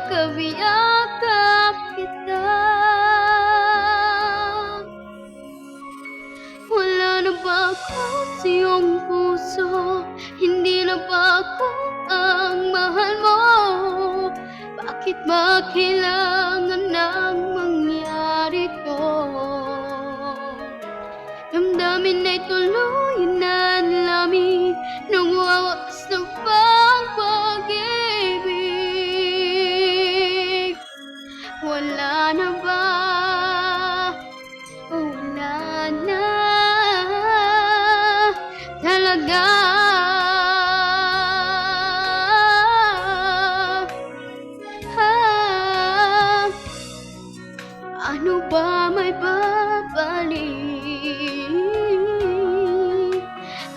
makabiyakap kita. Wala na ba ako sa iyong puso? Hindi na ba ako ang mahal mo? Bakit ba kailangan nang mangyari to? Damdamin ay tuloy na lamig nung wawas na bang pag-ibig. Wala na ba? Wala na talaga. Ano ba may babalik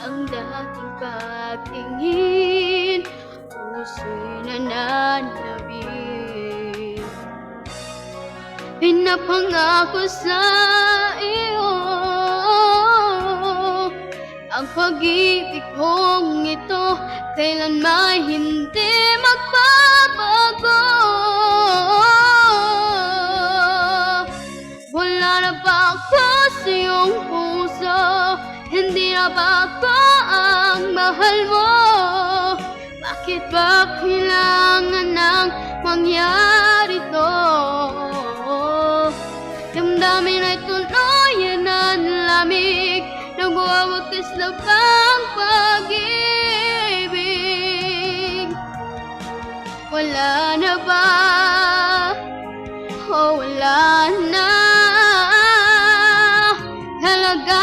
ang dating pagtingin? Puso'y nananabik. Pinapangako sa iyo ang pag-ibig kong ito kailanman hindi magbabago. Wala na ba ako sa iyong puso? Hindi na ba ako ang mahal mo? Bakit ba kailangan nang mangyari to? Damdamin ay tuloy na lamig nagwawakas na bang pag-ibig. Wala na ba? Oh, wala na talaga.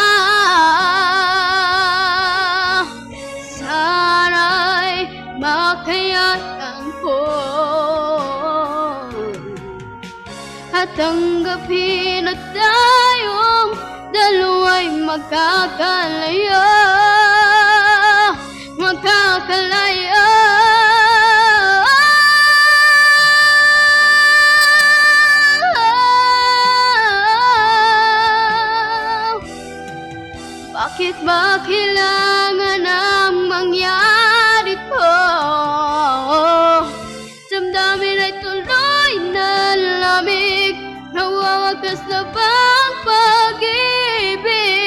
Sana'y makayatan ko at tanggapin na tayong dalawa'y magkakalaya. Magkakalaya. Bakit ba kailangan ang mangyari to? Damdamin ay tuloy na lamig nawawakas na bang pag-ibig.